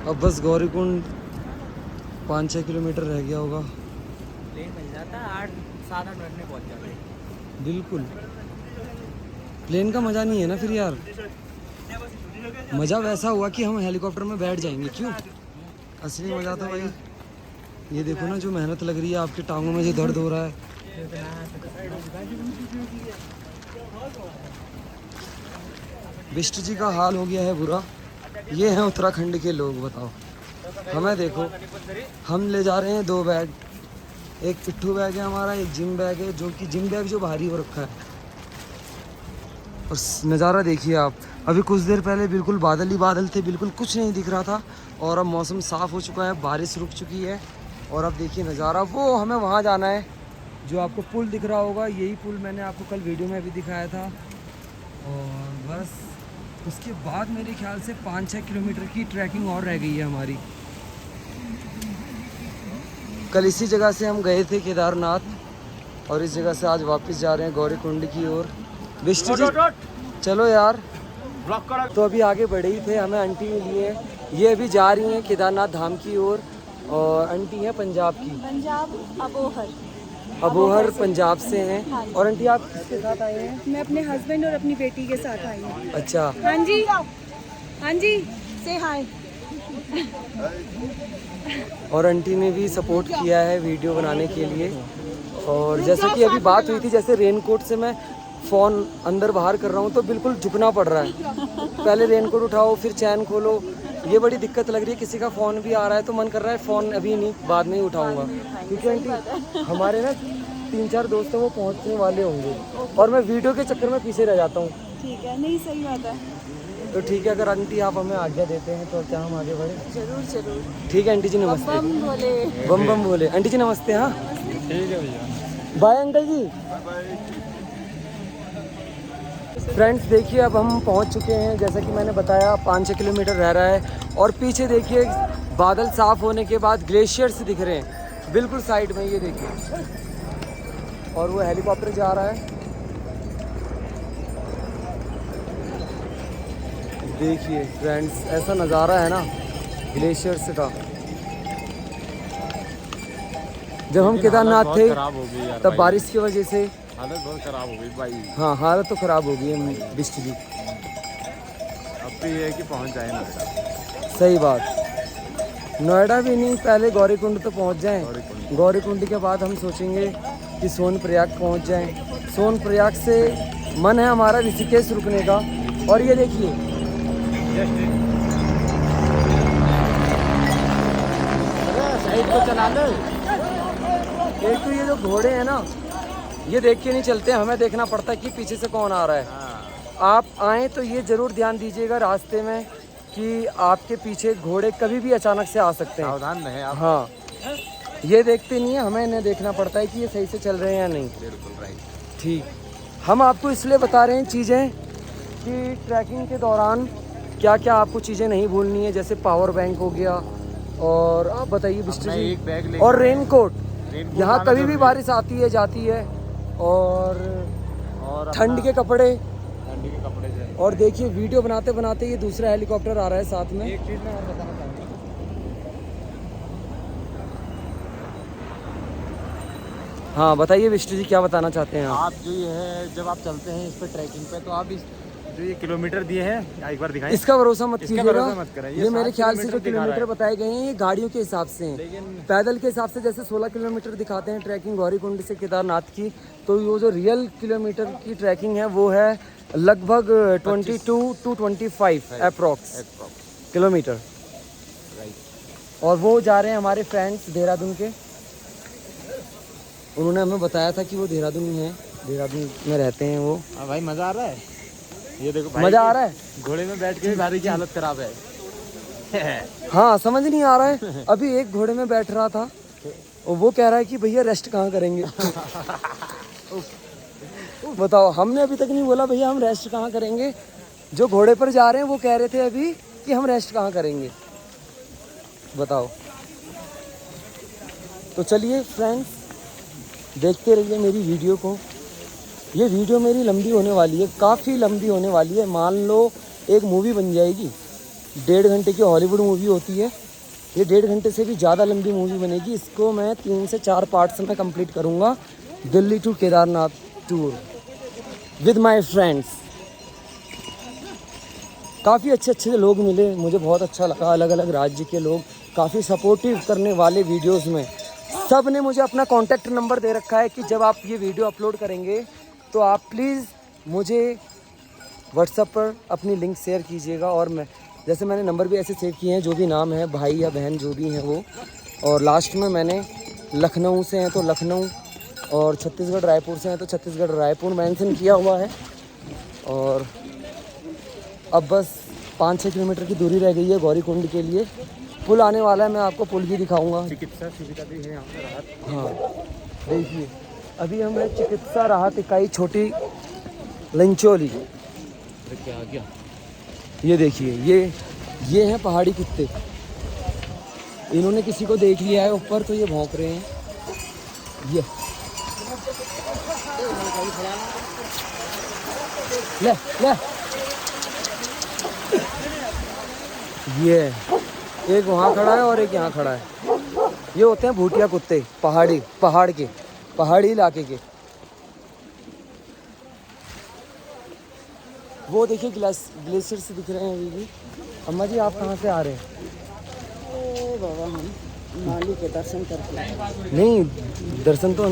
अब बस गौरीकुंड 5-6 किलोमीटर रह गया होगा। प्लेन मिल जाता है 7-8 मिनट में पहुंच जाते हैं। बिल्कुल, प्लेन का मज़ा नहीं है ना फिर यार। मज़ा वैसा हुआ कि हम हेलीकॉप्टर में बैठ जाएंगे, क्यों? असली मज़ा तो भाई ये देखो ना, जो मेहनत लग रही है, आपके टांगों में जो दर्द हो रहा है। बिष्ट जी का हाल हो गया है बुरा। ये हैं उत्तराखंड के लोग, बताओ। हमें देखो, हम ले जा रहे हैं 2 बैग, एक पिट्ठू बैग है हमारा, एक जिम बैग है, जो कि जिम बैग जो भारी हो रखा है। और नज़ारा देखिए आप, अभी कुछ देर पहले बिल्कुल बादल ही बादल थे, बिल्कुल कुछ नहीं दिख रहा था, और अब मौसम साफ़ हो चुका है, बारिश रुक चुकी है। और अब देखिए नज़ारा, वो हमें वहाँ जाना है, जो आपको पुल दिख रहा होगा, यही पुल मैंने आपको कल वीडियो में भी दिखाया था। और बस उसके बाद मेरे ख्याल से 5-6 किलोमीटर की ट्रैकिंग और रह गई है हमारी। कल इसी जगह से हम गए थे केदारनाथ, और इस जगह से आज वापस जा रहे हैं गौरीकुंड की ओर। विष्णु जी चलो यार। तो अभी आगे बढ़े ही थे, हमें आंटी मिली है, ये अभी जा रही हैं केदारनाथ धाम की ओर। और आंटी हैं पंजाब की, पंजाब अबोहर पंजाब से हैं। और आंटी आप किसके साथ आए हैं? मैं अपने हस्बैंड और अपनी बेटी के साथ आई हूँ। अच्छा, हाँ जी, हाँ जी, से हाय। और आंटी ने भी सपोर्ट किया है वीडियो बनाने के लिए। और जैसे कि अभी बात हुई थी, जैसे रेनकोट से मैं फ़ोन अंदर बाहर कर रहा हूँ तो बिल्कुल झुकना पड़ रहा है। पहले रेनकोट उठाओ, फिर चैन खोलो, ये बड़ी दिक्कत लग रही है। किसी का फ़ोन भी आ रहा है तो मन कर रहा है फ़ोन अभी नहीं, बाद में ही उठाऊँगा, क्योंकि आंटी हमारे ना 3-4 दोस्त हैं, वो पहुँचने वाले होंगे, और मैं वीडियो के चक्कर में पीछे रह जाता हूँ। ठीक है, नहीं सही बात है। तो ठीक है, अगर आंटी आप हमें आज्ञा देते हैं तो क्या हम आगे बढ़े? जरूर जरूर। ठीक है आंटी जी, नमस्ते। बम बोले। बम बम बोले। आंटी जी नमस्ते। हाँ ठीक है भैया, बाय अंकल जी। फ्रेंड्स देखिए, अब हम पहुंच चुके हैं, जैसा कि मैंने बताया 5-6 किलोमीटर रह रहा है। और पीछे देखिए बादल साफ होने के बाद ग्लेशियर्स दिख रहे हैं बिल्कुल साइड में, ये देखिए। और वो हेलीकॉप्टर जा रहा है, देखिए फ्रेंड्स, ऐसा नज़ारा है ना ग्लेशियर्स का। जब हम केदारनाथ थे तब बारिश की वजह से हालत बहुत खराब हो गई भाई। हाँ, हालत तो ख़राब हो गई है बिष्ट जी। अब तो ये है कि पहुंच जाए नोएडा। सही बात, नोएडा भी नहीं, पहले गौरीकुंड तो पहुंच जाएं। गौरीकुंड के बाद हम सोचेंगे कि सोनप्रयाग पहुंच जाएं। सोनप्रयाग से मन है हमारा ऋषिकेश रुकने का। और ये देखिए, साइड को चला लो। एक तो ये जो घोड़े हैं ना, ये देख के नहीं चलते, हमें देखना पड़ता है कि पीछे से कौन आ रहा है। आप आएँ तो ये ज़रूर ध्यान दीजिएगा रास्ते में कि आपके पीछे घोड़े कभी भी अचानक से आ सकते हैं, सावधान रहे आप। हाँ, ये देखते नहीं है, हमें इन्हें देखना पड़ता है कि ये सही से चल रहे हैं या नहीं। बिल्कुल राइट। ठीक, हम आपको इसलिए बता रहे हैं चीज़ें कि ट्रैकिंग के दौरान क्या क्या आपको चीज़ें नहीं भूलनी है, जैसे पावर बैंक हो गया। और आप बताइए बिष्ट जी, एक बैग और रेनकोट, यहाँ लाना कभी भी जरूरी है। बारिश आती है जाती है। और ठंड के कपड़े। ठंडी के कपड़े से। और देखिए वीडियो बनाते बनाते ये दूसरा हेलीकॉप्टर आ रहा है साथ में। एक चीज़ मैं और बताना चाहूँगा, हाँ बताइए विष्णु जी, क्या बताना चाहते हैं आप? आप जो ये है, जब आप चलते हैं इस पे ट्रैकिंग पे, तो आप इस जो ये किलोमीटर दिए हैं, एक बार दिखाएं। इसका भरोसा मत इसका कीजिएगा, भरोसा मत करें। ये मेरे 7 ख्याल से जो किलोमीटर दिखा रहा किलोमीटर है। बताए गए हैं ये गाड़ियों के हिसाब से हैं। लेकिन पैदल के हिसाब से जैसे 16 किलोमीटर दिखाते हैं ट्रैकिंग गौरीकुंड से केदारनाथ की, तो वो जो रियल किलोमीटर की ट्रैकिंग है वो है लगभग 22 to 25 अप्रॉक्स किलोमीटर। राइट। और वो जा रहे हैं हमारे फ्रेंड्स देहरादून के, उन्होंने हमें बताया था कि वो देहरादून में है, देहरादून में रहते हैं वो। हाँ भाई, मज़ा आ रहा है। ये देखो भाई, मज़ा आ रहा है। घोड़े में बैठ के भी भारी की हालत खराब है। हाँ, समझ नहीं आ रहा है। अभी एक घोड़े में बैठ रहा था और वो कह रहा है कि भैया रेस्ट कहाँ करेंगे। बताओ, हमने अभी तक नहीं बोला भैया हम रेस्ट कहाँ करेंगे। जो घोड़े पर जा रहे हैं वो कह रहे थे अभी कि हम रेस्ट कहाँ करेंगे, बताओ। तो चलिए फ्रेंड्स, देखते रहिए मेरी वीडियो को। ये वीडियो मेरी लंबी होने वाली है, काफ़ी लंबी होने वाली है, मान लो एक मूवी बन जाएगी। 1.5 घंटे की हॉलीवुड मूवी होती है, ये 1.5 घंटे से भी ज़्यादा लंबी मूवी बनेगी। इसको मैं 3 से 4 पार्ट्स में कंप्लीट करूँगा। Delhi to Kedarnath tour with my friends. काफ़ी अच्छे अच्छे लोग मिले, मुझे बहुत अच्छा लगा। अलग अलग राज्य के लोग, काफ़ी सपोर्टिव करने वाले वीडियोस में। सब ने मुझे अपना कॉन्टैक्ट नंबर दे रखा है कि जब आप ये वीडियो अपलोड करेंगे तो आप प्लीज़ मुझे व्हाट्सएप पर अपनी लिंक शेयर कीजिएगा। और जैसे मैंने नंबर भी ऐसे सेव किए हैं, जो भी नाम है, भाई या बहन जो भी हैं वो। और लास्ट में मैंने लखनऊ से हैं तो लखनऊ, और छत्तीसगढ़ रायपुर से हैं तो छत्तीसगढ़ रायपुर मेंशन किया हुआ है। और अब बस 5-6 किलोमीटर की दूरी रह गई है गौरीकुंड के लिए। पुल आने वाला है, मैं आपको पुल भी दिखाऊंगा। चिकित्सा सुविधा भी है यहाँ पर राहत। हाँ देखिए, अभी हम हैं चिकित्सा राहत इकाई छोटी लंचोली। क्या आ गया? ये देखिए, ये हैं पहाड़ी कुत्ते। इन्होंने किसी को देख लिया है ऊपर तो ये भौंक रहे हैं। ये ले ले, ये एक वहाँ खड़ा है और एक यहाँ खड़ा है। ये होते हैं भूटिया कुत्ते, पहाड़ी इलाके के। वो देखिए ग्लेशियर से दिख रहे हैं अभी भी। अम्मा जी आप कहाँ से आ रहे हैं? बाबा हम माली के दर्शन करके। नहीं, दर्शन तो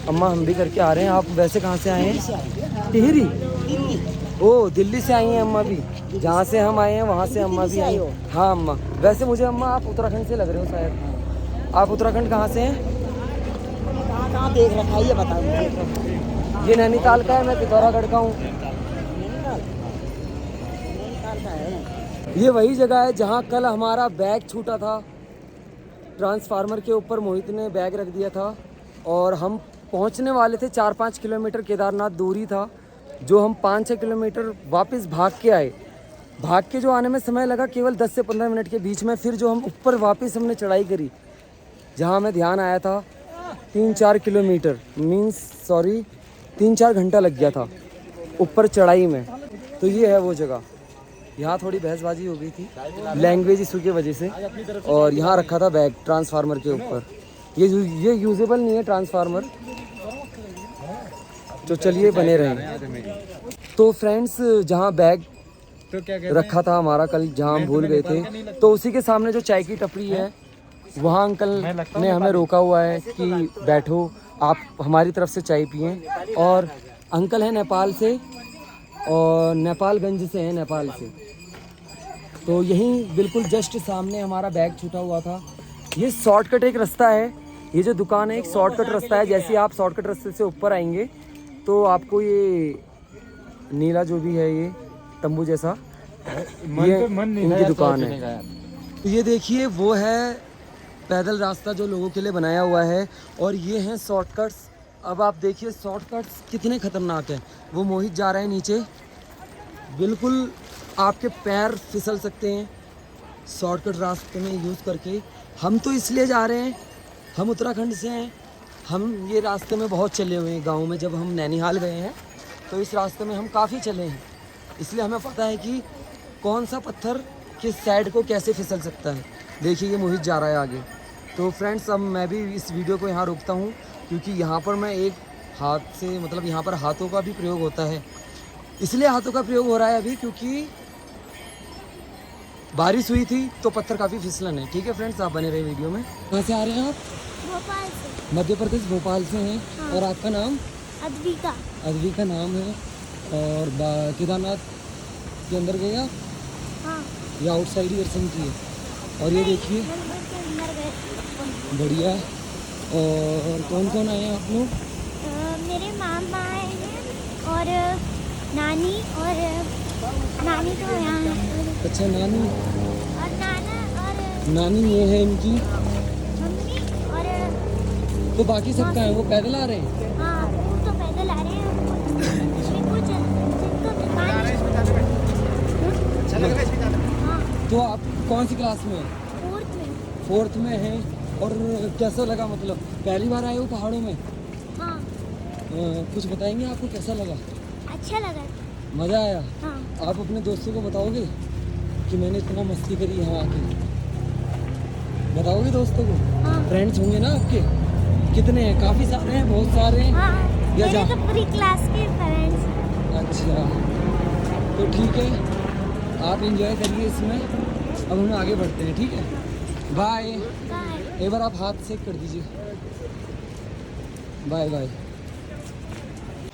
अम्मा हम भी करके आ रहे हैं। आप वैसे कहाँ से आए हैं? टिहरी। ओ दिल्ली से आई हैं अम्मा भी। जहाँ से हम आए हैं वहाँ से अम्मा भी आई। हाँ अम्मा, वैसे मुझे अम्मा आप उत्तराखंड से लग रहे हो शायद। आप उत्तराखंड कहाँ से हैं? कहाँ देख रखा है ये बताओ। ये नैनीताल का है, मैं पिथौरागढ़ का हूँ। ये वही जगह है जहाँ कल हमारा बैग छूटा था। ट्रांसफार्मर के ऊपर मोहित ने बैग रख दिया था और हम पहुँचने वाले थे। 4-5 किलोमीटर केदारनाथ दूरी था, जो हम 5-6 किलोमीटर वापस भाग के आए। भाग के जो आने में समय लगा केवल 10 से 15 मिनट के बीच में। फिर जो हम ऊपर वापस हमने चढ़ाई करी, जहाँ हमें ध्यान आया था 3-4 किलोमीटर 3-4 घंटा लग गया था ऊपर चढ़ाई में। तो ये है वो जगह। यहाँ थोड़ी बहसबाजी हो गई थी लैंग्वेज इशू की वजह से, और यहाँ रखा था बैग ट्रांसफार्मर के ऊपर। ये यूजेबल नहीं है ट्रांसफार्मर, तो चलिए बने रहें। तो फ्रेंड्स, जहाँ बैग तो क्या रखा था हमारा कल, जहाँ हम भूल गए थे, तो उसी के सामने जो चाय की टपरी है, वहाँ अंकल ने हमें रोका हुआ है कि बैठो, आप हमारी तरफ से चाय पिएं। और अंकल हैं नेपाल से, और नेपालगंज से हैं, नेपाल से। तो यहीं बिल्कुल जस्ट सामने हमारा बैग छूटा हुआ था। ये शॉर्टकट एक रास्ता है, ये जो दुकान है एक शॉर्टकट रास्ता है। जैसे आप शॉर्टकट रास्ते से ऊपर आएंगे तो आपको ये नीला जो भी है, ये तंबू जैसा, ये इनकी दुकान है। तो ये देखिए, वो है पैदल रास्ता जो लोगों के लिए बनाया हुआ है, और ये हैं शॉर्टकट्स। अब आप देखिए शॉर्टकट्स कितने खतरनाक हैं। वो मोहित जा रहे हैं नीचे, बिल्कुल आपके पैर फिसल सकते हैं शॉर्टकट रास्ते में यूज़ करके। हम तो इसलिए जा रहे हैं, हम उत्तराखंड से हैं, हम ये रास्ते में बहुत चले हुए हैं। गाँव में जब हम नैनीहाल गए हैं तो इस रास्ते में हम काफ़ी चले हैं, इसलिए हमें पता है कि कौन सा पत्थर किस साइड को कैसे फिसल सकता है। देखिए ये मोहित जा रहा है आगे। तो फ्रेंड्स, अब मैं भी इस वीडियो को यहाँ रोकता हूँ, क्योंकि यहाँ पर मैं एक हाथ से, मतलब यहाँ पर हाथों का भी प्रयोग होता है। इसलिए हाथों का प्रयोग हो रहा है अभी क्योंकि बारिश हुई थी तो पत्थर काफ़ी फिसलन है। ठीक है फ्रेंड्स, आप बने रहे वीडियो में। कहाँ से आ रहे हैं आप? भोपाल से। मध्य प्रदेश, भोपाल से हैं। हाँ। और आपका नाम? अद्विका। अद्विका नाम है। और केदारनाथ के अंदर गए आप हाँ। या आउटसाइड ही दर्शन किए? और ये देखिए मंदिर के अंदर गए। बढ़िया। और कौन कौन आए हैं आप लोग? मेरे मामा आए हैं और नानी, और नानी तो यहाँ है। अच्छा, नानी। और नाना और नानी ये है इनकी। मम्मी और तो बाकी सब कहाँ हैं? वो पैदल आ रहे हैं? हाँ, वो तो पैदल आ रहे हैं। कुछ जिनको दुकान हाँ, तो आप कौन सी क्लास में हैं? 4th में। 4th में हैं। और कैसा लगा, मतलब पहली बार आए हो पहाड़ों में? हाँ, कुछ बताएंगे आपको कैसा लगा? अच्छा लगा। मज़ा आया? हाँ। आप अपने दोस्तों को बताओगे कि मैंने इतना मस्ती करी यहाँ आके? बताओगे दोस्तों को? हाँ। फ्रेंड्स होंगे ना आपके? कितने हैं? काफ़ी सारे हैं, बहुत सारे हैं? हाँ, या मेरे जा- तो पूरी क्लास के फ्रेंड्स। अच्छा, तो ठीक है, आप इंजॉय करिए इसमें। अब हम आगे बढ़ते हैं, ठीक है? बाय। बाय। एक बार आप हाथ सेक कर दीजिए। Bye bye.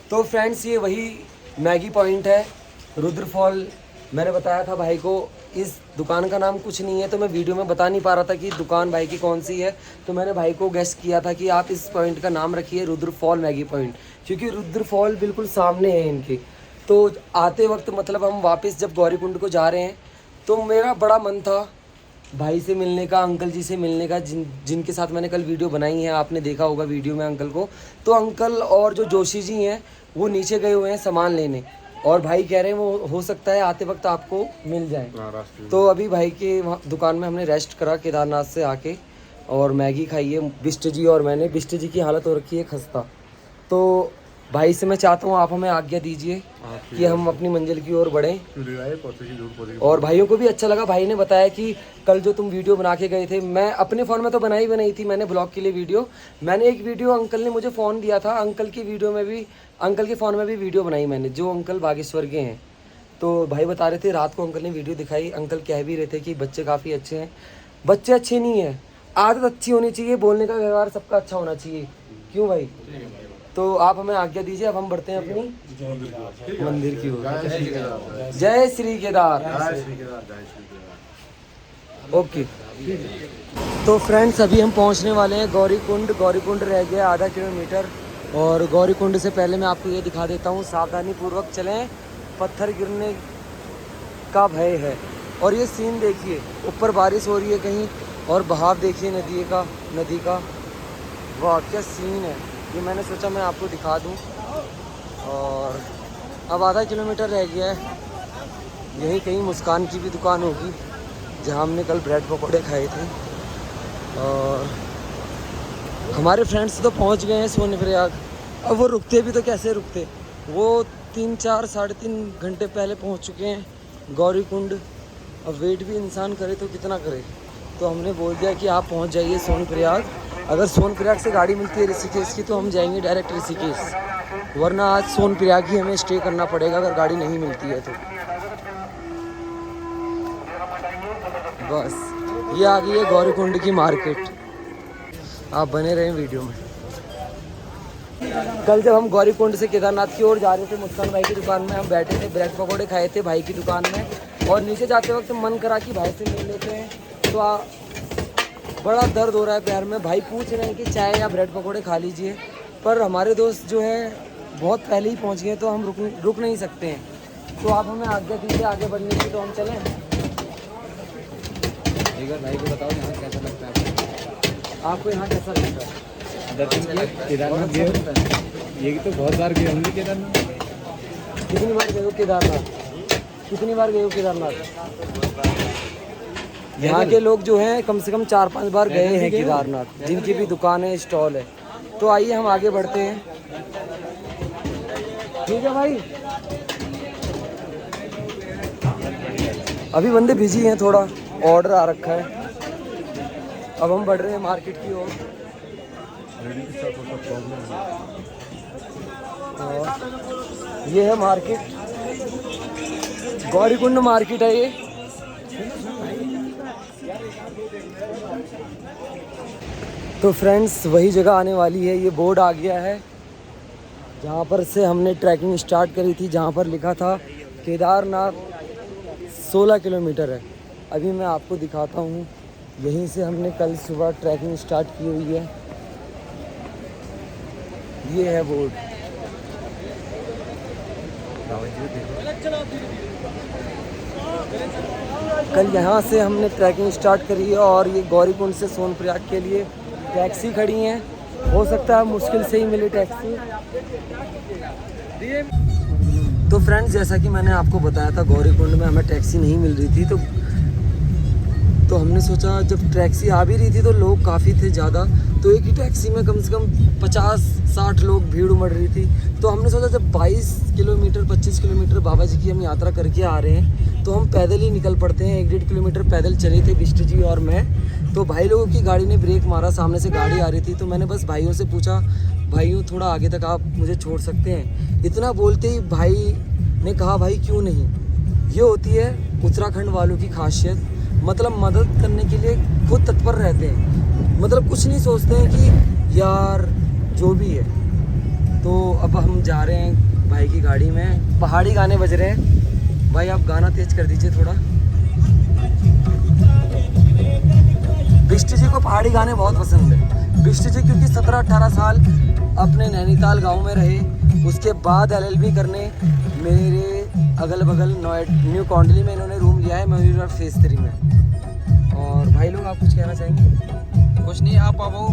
तो फ्रेंड्स, ये वही मैगी पॉइंट है, रुद्र फॉल। मैंने बताया था भाई को इस दुकान का नाम कुछ नहीं है, तो मैं वीडियो में बता नहीं पा रहा था कि दुकान भाई की कौन सी है। तो मैंने भाई को गेस किया था कि आप इस पॉइंट का नाम रखिए रुद्र फॉल मैगी पॉइंट, क्योंकि रुद्र फॉल बिल्कुल सामने है इनके। तो आते वक्त मतलब हम वापस जब गौरीकुंड को जा रहे हैं, तो मेरा बड़ा मन था भाई से मिलने का, अंकल जी से मिलने का, जिनके साथ मैंने कल वीडियो बनाई है, आपने देखा होगा वीडियो में अंकल को। तो अंकल और जो जोशी जी हैं वो नीचे गए हुए हैं सामान लेने, और भाई कह रहे हैं वो हो सकता है आते वक्त आपको मिल जाए। तो अभी भाई के दुकान में हमने रेस्ट करा केदारनाथ से आके, और मैगी खाई है बिष्ट जी और मैंने। बिष्ट जी की हालत हो रखी है खस्ता। तो भाई से मैं चाहता हूँ आप हमें आज्ञा दीजिए कि हम अपनी मंजिल की ओर बढ़ें। और भाइयों को भी अच्छा लगा, भाई ने बताया कि कल जो तुम वीडियो बना के गए थे, मैं अपने फ़ोन में तो बनाई थी मैंने ब्लॉग के लिए वीडियो। मैंने एक वीडियो अंकल ने मुझे फ़ोन दिया था, अंकल की वीडियो में भी, अंकल के फ़ोन में भी वीडियो बनाई मैंने, जो अंकल बागेश्वर के हैं। तो भाई बता रहे थे रात को अंकल ने वीडियो दिखाई, अंकल कह भी रहे थे कि बच्चे काफ़ी अच्छे हैं। बच्चे अच्छे नहीं हैं, आदत अच्छी होनी चाहिए, बोलने का व्यवहार सबका अच्छा होना चाहिए। क्यों भाई? तो आप हमें आज्ञा दीजिए, अब हम बढ़ते हैं अपनी मंदिर की ओर। जय श्री केदार। ओके, तो फ्रेंड्स अभी हम पहुंचने वाले हैं गौरीकुंड। गौरीकुंड रह गया आधा किलोमीटर, और गौरीकुंड से पहले मैं आपको ये दिखा देता हूँ, सावधानी पूर्वक चलें, पत्थर गिरने का भय है। और ये सीन देखिए, ऊपर बारिश हो रही है कहीं, और बहाव देखिए नदी का। वाह क्या सीन है, ये मैंने सोचा मैं आपको दिखा दूं। और अब आधा किलोमीटर रह गया है, यहीं कहीं मुस्कान की भी दुकान होगी जहां हमने कल ब्रेड पकौड़े खाए थे। और हमारे फ्रेंड्स तो पहुंच गए हैं सोनप्रयाग। अब वो रुकते भी तो कैसे रुकते, वो 3-4 साढ़े 3 घंटे पहले पहुंच चुके हैं गौरीकुंड। अब वेट भी इंसान करे तो कितना करे, तो हमने बोल दिया कि आप पहुंच जाइए सोनप्रयाग। अगर सोनप्रयाग से गाड़ी मिलती है ऋषिकेश की तो हम जाएंगे डायरेक्ट ऋषिकेश, वरना आज सोनप्रयाग ही हमें स्टे करना पड़ेगा अगर गाड़ी नहीं मिलती है तो। बस ये आ गई है गौरीकुंड की मार्केट, आप बने रहें वीडियो में। कल जब हम गौरीकुंड से केदारनाथ की ओर जा रहे थे, मुस्कान भाई की दुकान में हम बैठे थे, ब्रेड पकौड़े खाए थे भाई की दुकान में, और नीचे जाते वक्त मन करा कि भाई से मिल लेते हैं। तो बड़ा दर्द हो रहा है पैर में। भाई पूछ रहे हैं कि चाय या ब्रेड पकौड़े खा लीजिए, पर हमारे दोस्त जो हैं बहुत पहले ही पहुंच गए, तो हम रुक नहीं सकते हैं। तो आप हमें आज्ञा दीजिए आगे बढ़ने की, तो हम चलें। एक बार भाई को बताओ यहाँ कैसा लगता है आपको, यहाँ कैसा लगता है? केदारनाथ गए, ये तो बहुत बार गए होंगे केदारनाथ। कितनी बार गए हो केदारनाथ? कितनी बार गए हो केदारनाथ? यहाँ के लोग जो हैं कम से कम 4-5 बार गए हैं केदारनाथ, जिनकी भी दुकान है, स्टॉल है। तो आइए हम आगे बढ़ते हैं, ठीक है भाई? अभी बंदे बिजी हैं, थोड़ा ऑर्डर आ रखा है। अब हम बढ़ रहे हैं मार्केट की ओर। और ये है मार्केट, गौरीकुंड मार्केट है ये। तो फ्रेंड्स वही जगह आने वाली है, ये बोर्ड आ गया है जहाँ पर से हमने ट्रैकिंग स्टार्ट करी थी, जहाँ पर लिखा था केदारनाथ 16 किलोमीटर है। अभी मैं आपको दिखाता हूँ, यहीं से हमने कल सुबह ट्रैकिंग स्टार्ट की हुई है। ये है बोर्ड। कल यहाँ से हमने ट्रैकिंग स्टार्ट करी है, और ये गौरीकुंड से सोनप्रयाग के लिए टैक्सी खड़ी हैं, हो सकता है मुश्किल से ही मिले टैक्सी। तो फ्रेंड्स जैसा कि मैंने आपको बताया था, गौरीकुंड में हमें टैक्सी नहीं मिल रही थी, तो हमने सोचा जब टैक्सी आ भी रही थी तो लोग काफ़ी थे ज़्यादा, तो एक ही टैक्सी में कम से कम 50-60 लोग भीड़ उमड़ रही थी। तो हमने सोचा जब 22 किलोमीटर 25 किलोमीटर बाबा जी की हम यात्रा करके आ रहे हैं तो हम पैदल ही निकल पड़ते हैं। 1-1.5 किलोमीटर पैदल चले थे बिष्ट जी और मैं। तो भाई लोगों की गाड़ी ने ब्रेक मारा, सामने से गाड़ी आ रही थी, तो मैंने बस भाइयों से पूछा, भाइयों थोड़ा आगे तक आप मुझे छोड़ सकते हैं। इतना बोलते ही भाई ने कहा भाई क्यों नहीं। ये होती है उत्तराखंड वालों की खासियत, मतलब मदद करने के लिए खुद तत्पर रहते हैं, मतलब कुछ नहीं सोचते हैं कि यार जो भी है। तो अब हम जा रहे हैं भाई की गाड़ी में, पहाड़ी गाने बज रहे हैं। भाई आप गाना तेज कर दीजिए थोड़ा। बिष्ट जी को पहाड़ी गाने बहुत पसंद है। बिष्ट जी क्योंकि 17-18 साल अपने नैनीताल गांव में रहे, उसके बाद LLB करने मेरे अगल बगल न्यू कौंडली में इन्होंने रूम लिया है, मयूर फेज 3 में। और भाई लोग आप कुछ कहना चाहेंगे? कुछ नहीं, आप आओ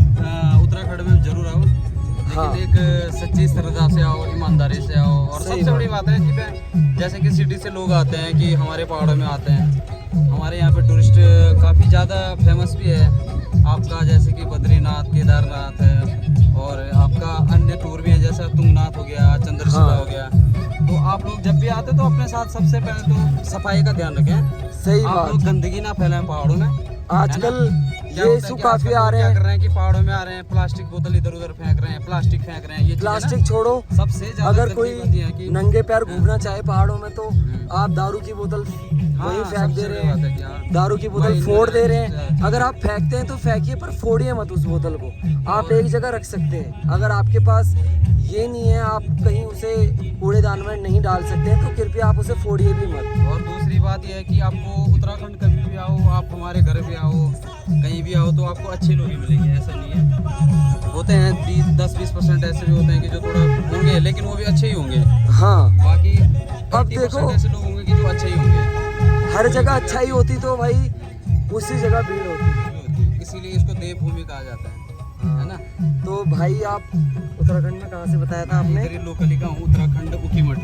उत्तराखंड में जरूर आओ, लेकिन हाँ। एक सच्ची श्रद्धा से आओ, ईमानदारी से आओ। और सही सबसे बड़ी बात है कि जैसे कि सिटी से लोग आते हैं कि हमारे पहाड़ों में आते हैं, हमारे यहाँ पे टूरिस्ट काफ़ी ज़्यादा फेमस भी है आपका, जैसे कि बद्रीनाथ, केदारनाथ है, और आपका अन्य टूर भी है जैसा तुंगनाथ हो गया, चंद्रशिला हाँ। हो गया। तो आप लोग जब भी आते तो अपने साथ सबसे पहले तो सफाई का ध्यान रखें। सही आप बात। लोग गंदगी ना फैलाएं पहाड़ों में। आजकल क्या ये होता है इशू कि काफ़ी आजकल आ लोग रहे क्या कर हैं। रहे हैं कि पहाड़ों में आ रहे हैं, प्लास्टिक बोतल इधर उधर फेंक रहे हैं, प्लास्टिक फेंक रहे हैं। ये चीज़ें ना प्लास्टिक छोड़ो, सबसे ज्यादा अगर तकलीफ कोई होती है कि नंगे पैर घूमना चाहे पहाड़ों में तो आप दारू की बोतल हाँ, वहीं फेंक सबसे दे रहे बड़ी बात है हैं, कि यार, दारू की बोतल वही फोड़ दे रहे अच्छा, हैं। अगर आप फेंकते हैं तो फेंकिए, पर फोड़िए मत उस बोतल को। आप एक जगह रख सकते हैं। अगर आपके पास ये नहीं है, आप कहीं उसे कूड़ेदान में नहीं डाल सकते हैं, तो कृपया आप उसे फोड़िए भी मत। और दूसरी बात यह है कि आपको उत्तराखंड कभी भी आओ, आप हमारे घर भी आओ, कहीं भी आओ, तो आपको अच्छे लोग ही मिलेंगे। ऐसा नहीं है, होते हैं 10-20% ऐसे भी होते हैं कि जो थोड़ा होंगे, लेकिन वो भी अच्छे ही होंगे। हाँ, बाकी अब 80% देखो, ऐसे लोग होंगे कि जो अच्छे ही होंगे। हर जगह अच्छाई होती तो भाई उसी जगह भीड़ होती। इसीलिए इसको देवभूमि कहा जाता है ना। तो भाई आप उत्तराखंड में कहाँ से बताया था आपने? इधर ही लोकली का हूँ, उत्तराखंड उखीमठ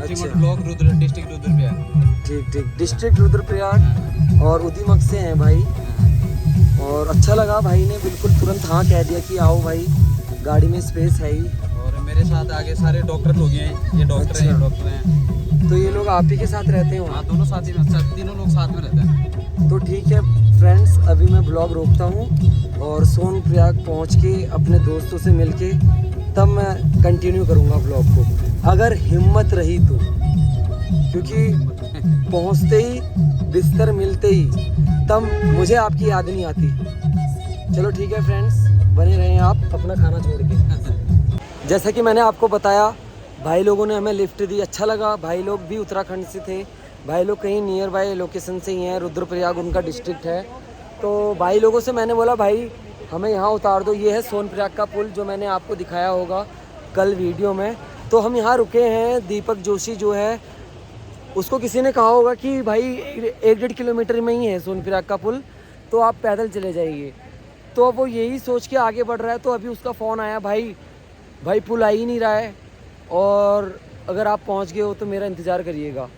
अच्छा। Block Rudra, district Rudraprayag. ठीक, डिस्ट्रिक्ट रुद्रप्रयाग और उदीमक से हैं भाई। और अच्छा लगा भाई ने बिल्कुल तुरंत हाँ कह दिया कि आओ भाई, गाड़ी में स्पेस है ही। और मेरे साथ आगे सारे डॉक्टर लोग हैं, ये डॉक्टर हैं, ये डॉक्टर हैं। तो ये लोग आप ही के साथ रहते हैं हाँ, वहाँ? दोनों साथी में, तीनों लोग साथ में रहते हैं। तो ठीक है फ्रेंड्स, अभी मैं ब्लॉग रोकता हूँ और सोनप्रयाग पहुँच के अपने दोस्तों से मिलके तब मैं कंटिन्यू करूँगा ब्लॉग को, अगर हिम्मत रही तो। क्योंकि पहुँचते ही, बिस्तर मिलते ही, तब मुझे आपकी याद नहीं आती। चलो ठीक है फ्रेंड्स, बने रहें आप अपना खाना छोड़ के। जैसा कि मैंने आपको बताया, भाई लोगों ने हमें लिफ्ट दी, अच्छा लगा। भाई लोग भी उत्तराखंड से थे, भाई लोग कहीं नियर बाय लोकेशन से ही हैं, रुद्रप्रयाग उनका डिस्ट्रिक्ट है। तो भाई लोगों से मैंने बोला भाई हमें यहाँ उतार दो। ये है सोनप्रयाग का पुल जो मैंने आपको दिखाया होगा कल वीडियो में। तो हम यहाँ रुके हैं। दीपक जोशी जो है, उसको किसी ने कहा होगा कि भाई 1-1.5 किलोमीटर में ही है सोनप्रयाग का पुल, तो आप पैदल चले जाइए। तो वो यही सोच के आगे बढ़ रहा है। तो अभी उसका फ़ोन आया, भाई पुल आ ही नहीं रहा है, और अगर आप पहुंच गए हो तो मेरा इंतज़ार करिएगा।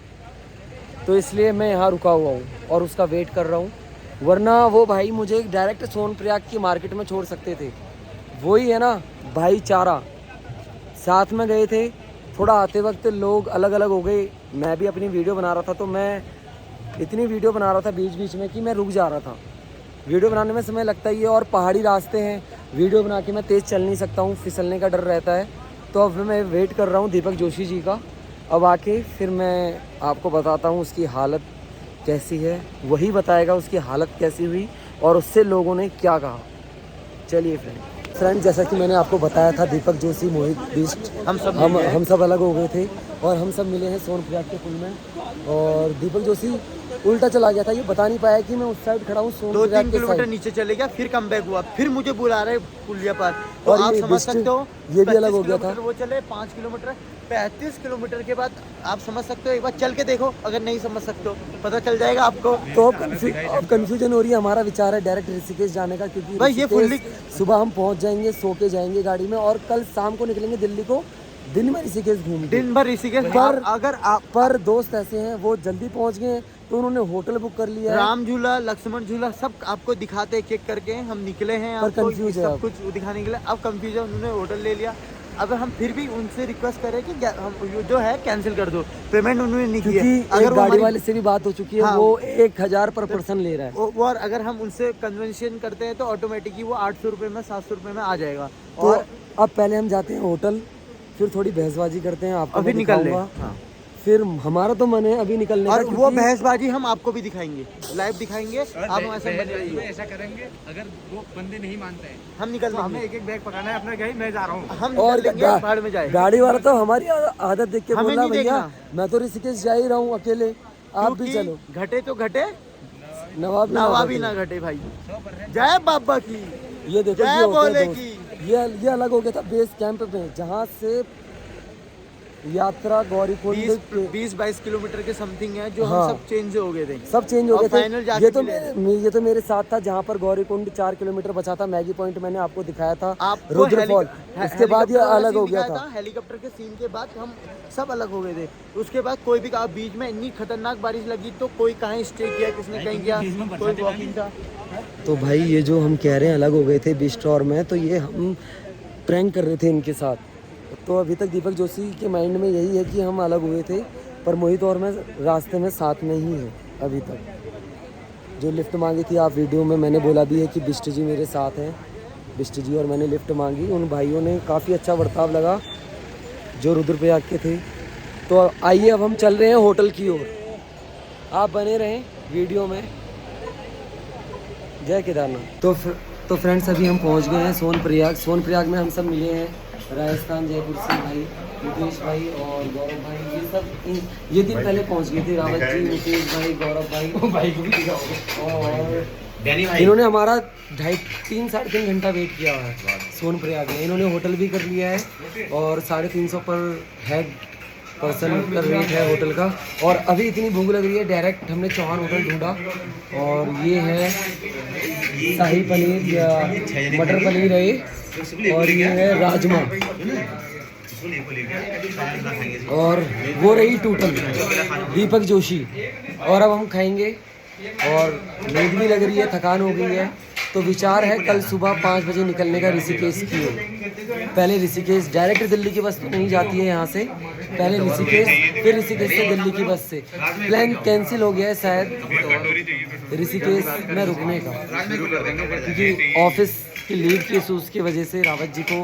तो इसलिए मैं यहाँ रुका हुआ हूँ और उसका वेट कर रहा हूँ, वरना वो भाई मुझे डायरेक्ट सोनप्रयाग की मार्केट में छोड़ सकते थे। वही है ना भाईचारा, साथ में गए थे। थोड़ा आते वक्त लोग अलग अलग हो गए, मैं भी अपनी वीडियो बना रहा था, तो मैं इतनी वीडियो बना रहा था बीच बीच में कि मैं रुक जा रहा था। वीडियो बनाने में समय लगता ही है, और पहाड़ी रास्ते हैं, वीडियो बना के मैं तेज़ चल नहीं सकता हूँ, फिसलने का डर रहता है। तो अब मैं वेट कर रहा हूँ दीपक जोशी जी का। अब आके फिर मैं आपको बताता हूँ उसकी हालत कैसी है, वही बताएगा उसकी हालत कैसी हुई और उससे लोगों ने क्या कहा। चलिए फ्रेंड, जैसा कि मैंने आपको बताया था, दीपक जोशी, मोहित बिष्ट, हम सब अलग हो गए थे और हम सब मिले हैं सोनप्रयाग के पुल में। और दीपक जोशी उल्टा चला गया था, ये बता नहीं पाया कि मैं उस साइड खड़ा हूँ सोनप्रयाग 2-3 के किलोमीटर साइड। नीचे चले गया, फिर कम बैक हुआ, फिर मुझे बुला रहे पुलिया पर। तो और आप ये समझ बिष्ट, सकते हो, ये भी अलग हो 25 गया था। किलोमीटर वो चले, 5 किलोमीटर, 35 किलोमीटर के बाद आप समझ सकते हो। एक बार चल के देखो, अगर नहीं समझ सकते हो पता चल जाएगा आपको। तो अब कंफ्यूजन हो रही है। हमारा विचार है डायरेक्ट ऋषिकेश जाने का, क्योंकि भाई ये ऋषिकेश फुल्ली सुबह हम पहुंच जाएंगे, सो के जाएंगे गाड़ी में, और कल शाम को निकलेंगे दिल्ली को दिन में ऋषिकेश घूम के। दिन भर ऋषिकेश। पर अगर आप पर दोस्त ऐसे हैं वो जल्दी पहुंच गए तो उन्होंने होटल बुक कर लिया है। राम झूला, लक्ष्मण झूला सब आपको दिखाते एक एक करके। हम निकले हैं पर आपको confuse है सब आप। कुछ दिखाने के लिए। अब कंफ्यूज है, उन्होंने होटल ले लिया। अगर हम फिर भी उनसे रिक्वेस्ट करें कि हम जो है कैंसिल कर दो, पेमेंट उन्होंने नहीं की है। क्योंकि अगर एक वो गाड़ी हमारी- वाले से भी बात हो चुकी है, हाँ। वो 1000 पर पर्सन ले रहा है। और अगर हम उनसे कन्वेंशन करते हैं तो ऑटोमेटिकली वो 800 रुपये में 700 रुपये में आ जाएगा। तो और अब पहले हम जाते हैं होटल, फिर थोड़ी बहसबाजी करते हैं, आपको अभी मैं निकल ले। दिखाऊंगा। हाँ। फिर हमारा तो मन है अभी निकलने का, और वो क्योंकि बहसबाजी हम आपको भी दिखाएंगे, लाइव दिखाएंगे। आप हमारे साथ बने रहिए। ऐसा करेंगे, अगर वो बंदे नहीं मानते हैं हम निकल तो हमें लेंगे, एक बैग पकाना है अपना, गई मैं जा रहा हूँ। हम और निकल लेंगे, भाड़ में जाए। गाड़ी वाला तो हमारी आदत देख के हमें बोला नहीं भैया देखना। मैं तो ऋषिकेश जा ही रहा हूँ अकेले, आप भी क्योंकि चलो। घटे तो घटे, नवाब नवाबी ना घटे भाई। जय बाबा की, ये देखो जय ये होता है भोले दोस्त। की। ये अलग हो गया था बेस कैंप में, जहाँ से यात्रा गौरीकुंड के 20-22 किलोमीटर के समथिंग है जो हाँ। हम सब चेंज हो गए थे। सब चेंज हो और गए final थे। जाके ये तो मेरे साथ था, जहाँ पर गौरीकुंड 4 किलोमीटर बचा था। मैगी पॉइंट मैंने आपको दिखाया था, आपको रुद्रफॉल। उसके बाद ये हेलीकॉप्टर वाला अलग हो सीन गया दिखाया था। हेलीकॉप्टर के सीन के बाद हम सब अलग हो गए थे। उसके बाद कोई भी कहा, बीच में इतनी खतरनाक बारिश लगी तो कोई कहाँ स्टे किया, किसने कहीं किया, कोई वॉकिंग था। तो भाई ये जो हम कह रहे हैं अलग हो गए थे बिस्ट और मैं, तो ये हम प्रैंक कर रहे थे इनके साथ। तो अभी तक दीपक जोशी के माइंड में यही है कि हम अलग हुए थे, पर मोहित और मैं रास्ते में साथ में ही हैं अभी तक। जो लिफ्ट मांगी थी आप वीडियो में, मैंने बोला भी है कि बिष्ट जी मेरे साथ हैं। बिष्ट जी और मैंने लिफ्ट मांगी, उन भाइयों ने काफ़ी अच्छा बर्ताव लगा जो रुद्रप्रयाग के थे। तो आइए अब हम चल रहे हैं होटल की ओर, आप बने रहें वीडियो में। जय केदारनाथ। तो फ्रेंड्स अभी हम पहुंच गए हैं सोनप्रयाग। सोनप्रयाग में हम सब मिले हैं, राजस्थान जयपुर से भाई मुकेश भाई और गौरव भाई, ये दिन पहले पहुंच गए थे। रावत जी, मुकेश भाई, गौरव भाई को भी दिखाओगे। और इन्होंने हमारा 3.5-3 घंटा वेट किया हुआ है सोनप्रयाग में। इन्होंने होटल भी कर लिया है और 350 पर हेड पर्सन का रेट है होटल का। और अभी इतनी भूख लग रही है, डायरेक्ट हमने चौहान होटल ढूंढा। और ये है शाही पनीर या मटर पनीर है, और ये है राजमा, और वो रही टूटल दीपक जोशी। और अब हम खाएंगे और नींद भी लग रही है, थकान हो गई है। तो विचार है कल सुबह 5 बजे निकलने का ऋषिकेश की ओर। पहले ऋषिकेश, डायरेक्ट दिल्ली की बस तो नहीं जाती है यहाँ से, पहले ऋषिकेश, फिर ऋषिकेश से दिल्ली की बस से। प्लान कैंसिल हो गया है शायद ऋषिकेश में रुकने का, क्योंकि ऑफिस की लीव के इशूज़ की वजह से रावत जी को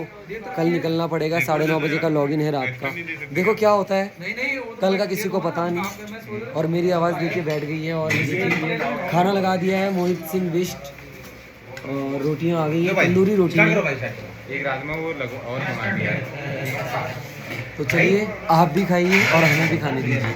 कल निकलना पड़ेगा। 9:30 बजे का लॉगिन है रात का। देखो क्या होता है कल का, किसी को पता नहीं। और मेरी आवाज़ देके बैठ गई है। और खाना लगा दिया है मोहित सिंह बिष्ट, और रोटियां आ गई हैं, तंदूरी रोटी है। एक रात में वो और तो चलिए आप भी खाइए और हमें भी खाने दीजिए।